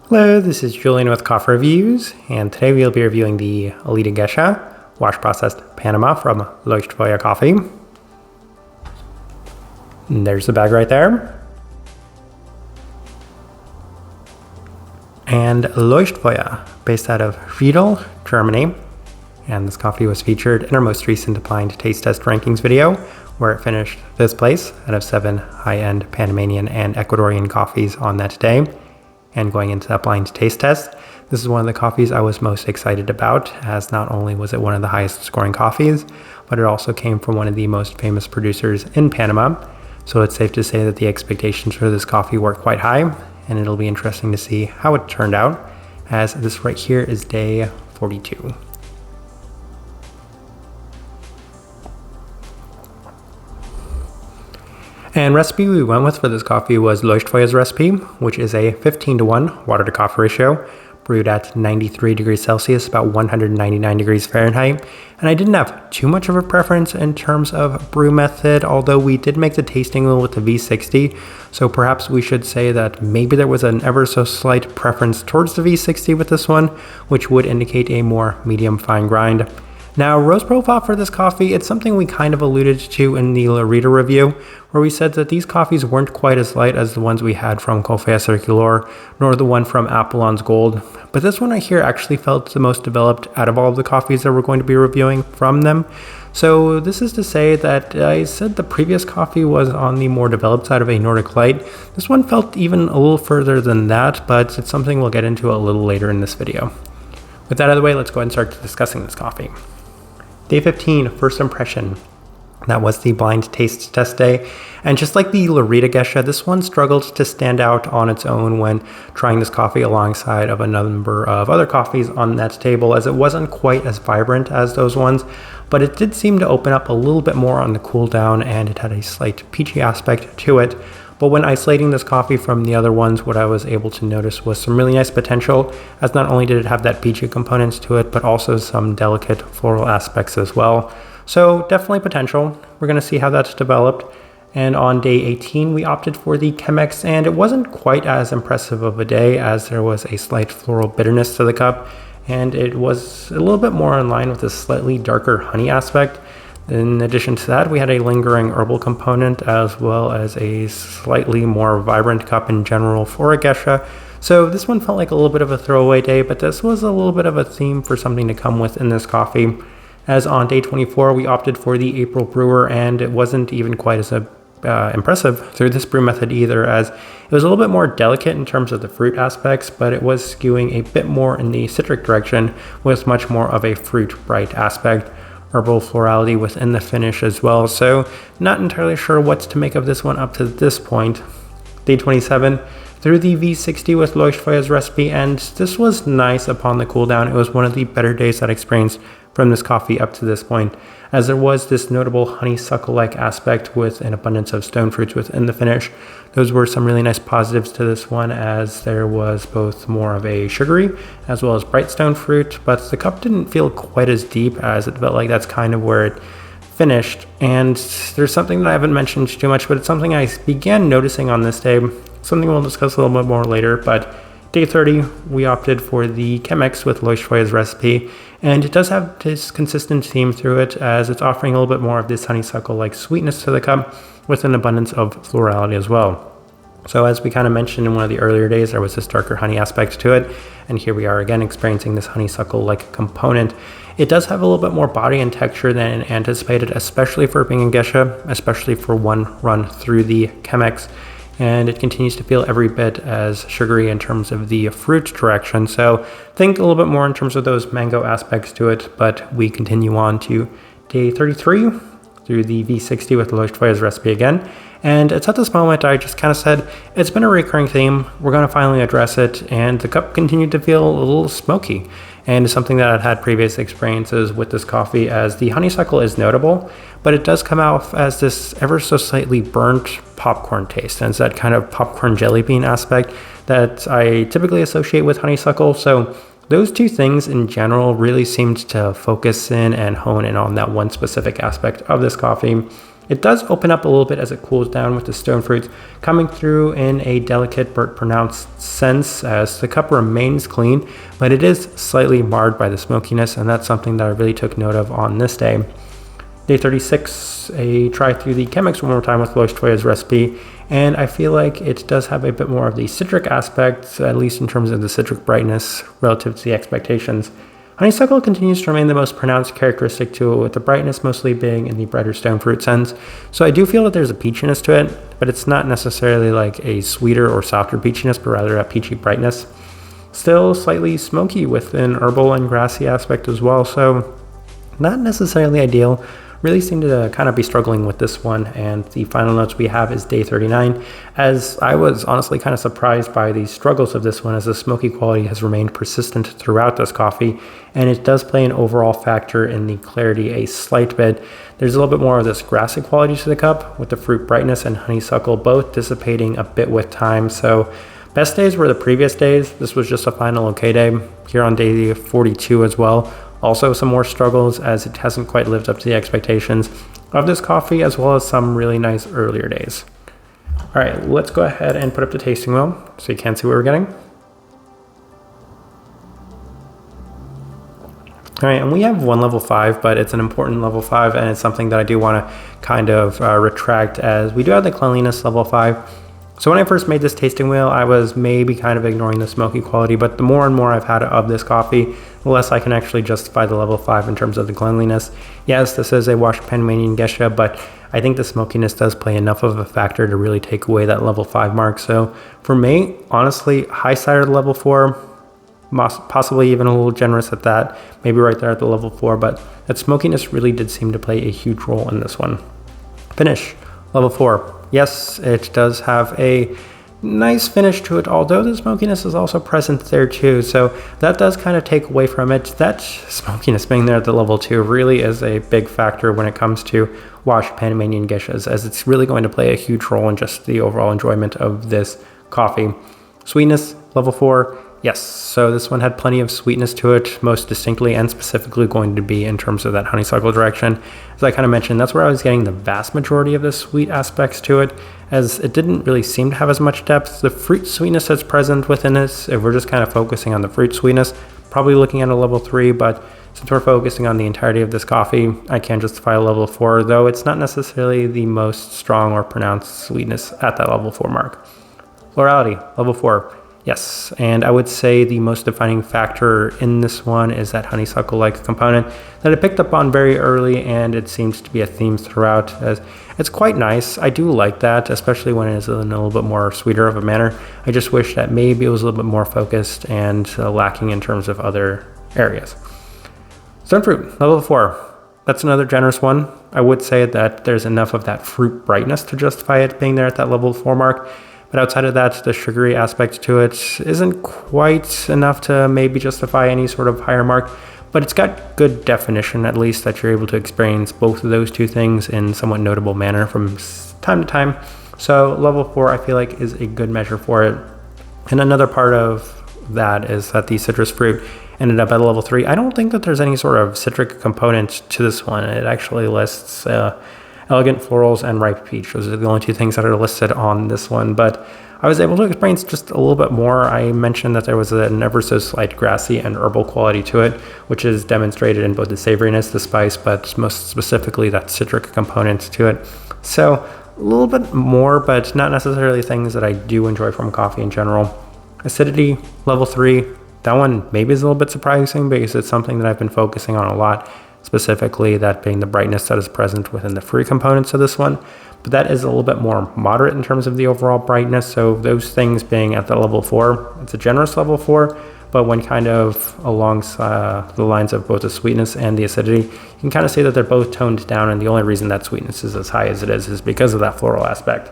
Hello, this is Julian with Coffee Reviews, and today we'll be reviewing the Elida Geisha wash processed Panama from Leuchtfeuer coffee. And there's the bag right there. And Leuchtfeuer, based out of Wedel, Germany. And this coffee was featured in our most recent blind taste test rankings video, where it finished fifth place out of 7 high-end Panamanian and Ecuadorian coffees on that day. And going into that blind taste test, this is one of the coffees I was most excited about, as not only was it one of the highest scoring coffees, but it also came from one of the most famous producers in Panama. So it's safe to say that the expectations for this coffee were quite high, and it'll be interesting to see how it turned out, as this right here is day 42. And recipe we went with for this coffee was Leuchtfeuer's recipe, which is a 15:1 water to coffee ratio, brewed at 93 degrees Celsius, about 199 degrees Fahrenheit. And I didn't have too much of a preference in terms of brew method, although we did make the tasting wheel with the V60. So perhaps we should say that maybe there was an ever so slight preference towards the V60 with this one, which would indicate a more medium fine grind. Now, roast profile for this coffee, it's something we kind of alluded to in the Elida review, where we said that these coffees weren't quite as light as the ones we had from Café Circular, nor the one from Apollon's Gold. But this one right here actually felt the most developed out of all of the coffees that we're going to be reviewing from them. So this is to say that I said the previous coffee was on the more developed side of a Nordic Light. This one felt even a little further than that, but it's something we'll get into a little later in this video. With that out of the way, let's go ahead and start discussing this coffee. Day 15, first impression. That was the blind taste test day. And just like the Elida Geisha, this one struggled to stand out on its own when trying this coffee alongside of a number of other coffees on that table, as it wasn't quite as vibrant as those ones, but it did seem to open up a little bit more on the cool down, and it had a slight peachy aspect to it. But when isolating this coffee from the other ones, what I was able to notice was some really nice potential, as not only did it have that peachy components to it, but also some delicate floral aspects as well. So definitely potential. We're going to see how that's developed. And on day 18, we opted for the Chemex, and it wasn't quite as impressive of a day, as there was a slight floral bitterness to the cup, and it was a little bit more in line with a slightly darker honey aspect. In addition to that, we had a lingering herbal component, as well as a slightly more vibrant cup in general for a geisha. So this one felt like a little bit of a throwaway day, but this was a little bit of a theme for something to come with in this coffee. As on day 24, we opted for the April brewer, and it wasn't even quite as impressive through this brew method either, as it was a little bit more delicate in terms of the fruit aspects, but it was skewing a bit more in the citric direction with much more of a fruit bright aspect. Herbal florality within the finish as well, so not entirely sure what to make of this one up to this point. Day 27, through the V60 with Leuchtfeuer's recipe, and this was nice upon the cool down. It was one of the better days that I experienced from this coffee up to this point, as there was this notable honeysuckle-like aspect with an abundance of stone fruits within the finish. Those were some really nice positives to this one, as there was both more of a sugary as well as bright stone fruit, but the cup didn't feel quite as deep, as it felt like that's kind of where it finished. And there's something that I haven't mentioned too much, but it's something I began noticing on this day, something we'll discuss a little bit more later. But day 30, we opted for the Chemex with Leuchtfeuer's recipe, and it does have this consistent theme through it, as it's offering a little bit more of this honeysuckle-like sweetness to the cup with an abundance of florality as well. So as we kind of mentioned in one of the earlier days, there was this darker honey aspect to it, and here we are again experiencing this honeysuckle-like component. It does have a little bit more body and texture than anticipated, especially for being a geisha, especially for one run through the Chemex. And it continues to feel every bit as sugary in terms of the fruit direction. So think a little bit more in terms of those mango aspects to it, but we continue on to day 33 through the V60 with Leuchtfeuer's recipe again. And it's at this moment I just kind of said, it's been a recurring theme, we're going to finally address it, and the cup continued to feel a little smoky. And it's something that I've had previous experiences with this coffee, as the honeysuckle is notable, but it does come out as this ever so slightly burnt popcorn taste, and it's that kind of popcorn jelly bean aspect that I typically associate with honeysuckle. So those two things in general really seemed to focus in and hone in on that one specific aspect of this coffee. It does open up a little bit as it cools down with the stone fruits coming through in a delicate but pronounced sense as the cup remains clean, but it is slightly marred by the smokiness, and that's something that I really took note of on this day. Day 36, a try through the Chemex one more time with Leuchtfeuer's recipe, and I feel like it does have a bit more of the citric aspect, at least in terms of the citric brightness relative to the expectations. Honeysuckle continues to remain the most pronounced characteristic to it, with the brightness mostly being in the brighter stone fruit sense. So I do feel that there's a peachiness to it, but it's not necessarily like a sweeter or softer peachiness, but rather a peachy brightness. Still slightly smoky with an herbal and grassy aspect as well, so not necessarily ideal. Really seem to kind of be struggling with this one, and the final notes we have is day 39, as I was honestly kind of surprised by the struggles of this one, as the smoky quality has remained persistent throughout this coffee, and it does play an overall factor in the clarity a slight bit. There's a little bit more of this grassy quality to the cup, with the fruit brightness and honeysuckle both dissipating a bit with time. So best days were the previous days. This was just a final okay day here on day 42 as well. Also some more struggles, as it hasn't quite lived up to the expectations of this coffee, as well as some really nice earlier days. All right, let's go ahead and put up the tasting wheel so you can see what we're getting. All right, and we have one level 5, but it's an important level 5, and it's something that I do want to kind of retract, as we do have the cleanliness level 5. So when I first made this tasting wheel, I was maybe kind of ignoring the smoky quality, but the more and more I've had of this coffee, the less I can actually justify the level 5 in terms of the cleanliness. Yes, this is a washed Panama Geisha, but I think the smokiness does play enough of a factor to really take away that level 5 mark. So for me, honestly, high side of the level 4, possibly even a little generous at that, maybe right there at the level 4, but that smokiness really did seem to play a huge role in this one. Finish, level 4. Yes, it does have a nice finish to it, although the smokiness is also present there too, so that does kind of take away from it. That smokiness being there at the level 2 really is a big factor when it comes to washed Panamanian geishas, as it's really going to play a huge role in just the overall enjoyment of this coffee. Sweetness, level 4. Yes, so this one had plenty of sweetness to it, most distinctly and specifically going to be in terms of that honeysuckle direction. As I kind of mentioned, that's where I was getting the vast majority of the sweet aspects to it, as it didn't really seem to have as much depth. The fruit sweetness that's present within this, if we're just kind of focusing on the fruit sweetness, probably looking at a level 3, but since we're focusing on the entirety of this coffee, I can justify a level 4, though it's not necessarily the most strong or pronounced sweetness at that level 4 mark. Florality, level 4. Yes, and I would say the most defining factor in this one is that honeysuckle-like component that I picked up on very early, and it seems to be a theme throughout, as it's quite nice. I do like that, especially when it is in a little bit more sweeter of a manner. I just wish that maybe it was a little bit more focused and lacking in terms of other areas. Stone fruit, level 4. That's another generous one. I would say that there's enough of that fruit brightness to justify it being there at that level 4 mark. But outside of that, the sugary aspect to it isn't quite enough to maybe justify any sort of higher mark, but it's got good definition, at least, that you're able to experience both of those two things in somewhat notable manner from time to time. So level 4, I feel like, is a good measure for it. And another part of that is that the citrus fruit ended up at level 3. I don't think that there's any sort of citric component to this one. It actually lists elegant florals and ripe peach. Those are the only two things that are listed on this one, but I was able to experience just a little bit more. I mentioned that there was an ever so slight grassy and herbal quality to it, which is demonstrated in both the savoriness, the spice, but most specifically that citric component to it. So a little bit more, but not necessarily things that I do enjoy from coffee in general. Acidity, level 3. That one maybe is a little bit surprising because it's something that I've been focusing on a lot, specifically that being the brightness that is present within the fruit components of this one. But that is a little bit more moderate in terms of the overall brightness. So those things being at the level 4, it's a generous level 4, but when kind of along the lines of both the sweetness and the acidity, you can kind of see that they're both toned down, and the only reason that sweetness is as high as it is because of that floral aspect.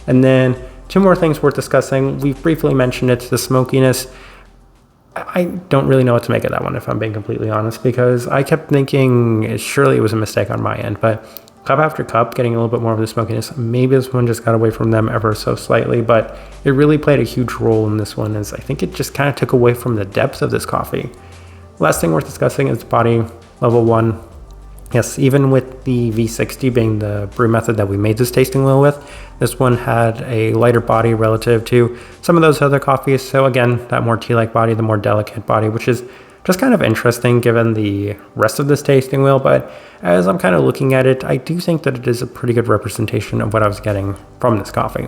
And then two more things worth discussing. We've briefly mentioned it, the smokiness. I don't really know what to make of that one, if I'm being completely honest, because I kept thinking surely it was a mistake on my end, but cup after cup getting a little bit more of the smokiness. Maybe this one just got away from them ever so slightly, but it really played a huge role in this one, as I think it just kind of took away from the depth of this coffee. Last thing worth discussing is body, level 1. Yes, even with the V60 being the brew method that we made this tasting wheel with, this one had a lighter body relative to some of those other coffees. So again, that more tea-like body, the more delicate body, which is just kind of interesting given the rest of this tasting wheel. But as I'm kind of looking at it, I do think that it is a pretty good representation of what I was getting from this coffee.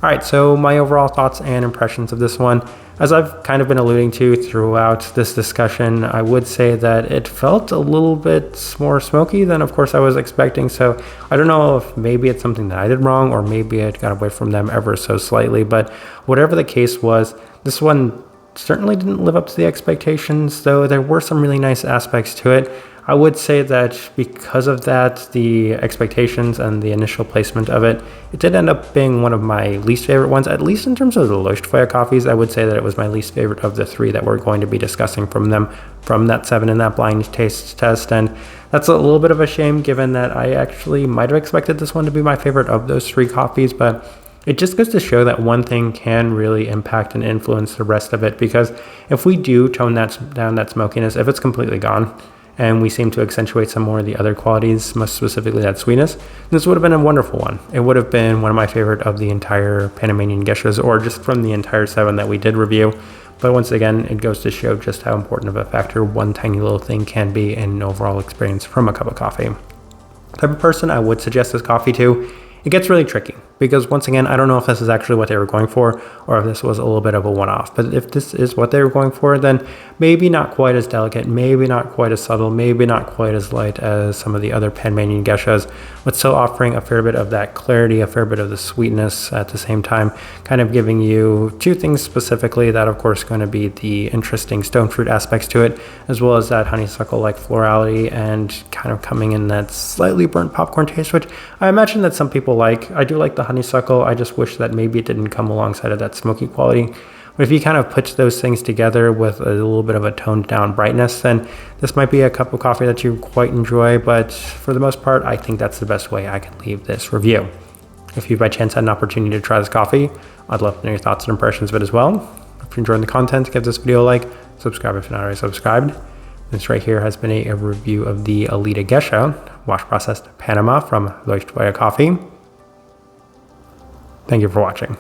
All right, so my overall thoughts and impressions of this one, as I've kind of been alluding to throughout this discussion, I would say that it felt a little bit more smoky than, of course, I was expecting. So I don't know if maybe it's something that I did wrong or maybe it got away from them ever so slightly. But whatever the case was, this one certainly didn't live up to the expectations, though there were some really nice aspects to it. I would say that because of that, the expectations and the initial placement of it, it did end up being one of my least favorite ones, at least in terms of the Leuchtfeuer coffees. I would say that it was my least favorite of the three that we're going to be discussing from them, from that 7 in that blind taste test. And that's a little bit of a shame given that I actually might have expected this one to be my favorite of those three coffees, but it just goes to show that one thing can really impact and influence the rest of it, because if we do tone down that smokiness, if it's completely gone, and we seem to accentuate some more of the other qualities, most specifically that sweetness, this would have been a wonderful one. It would have been one of my favorite of the entire Panamanian Geishas, or just from the entire 7 that we did review. But once again, it goes to show just how important of a factor one tiny little thing can be in an overall experience from a cup of coffee. The type of person I would suggest this coffee to, it gets really tricky, because once again, I don't know if this is actually what they were going for or if this was a little bit of a one-off. But if this is what they were going for, then maybe not quite as delicate, maybe not quite as subtle, maybe not quite as light as some of the other Panamanian Geishas, but still offering a fair bit of that clarity, a fair bit of the sweetness at the same time, kind of giving you two things specifically that, of course, going to be the interesting stone fruit aspects to it, as well as that honeysuckle-like florality and kind of coming in that slightly burnt popcorn taste, which I imagine that some people like. I do like the honeysuckle. I just wish that maybe it didn't come alongside of that smoky quality. But if you kind of put those things together with a little bit of a toned down brightness, then this might be a cup of coffee that you quite enjoy. But for the most part, I think that's the best way I can leave this review. If you by chance had an opportunity to try this coffee, I'd love to know your thoughts and impressions of it as well. If you're enjoying the content, give this video a like, subscribe if you're not already subscribed. This right here has been a review of the Elida Geisha wash processed Panama from Leuchtfeuer Coffee. Thank you for watching.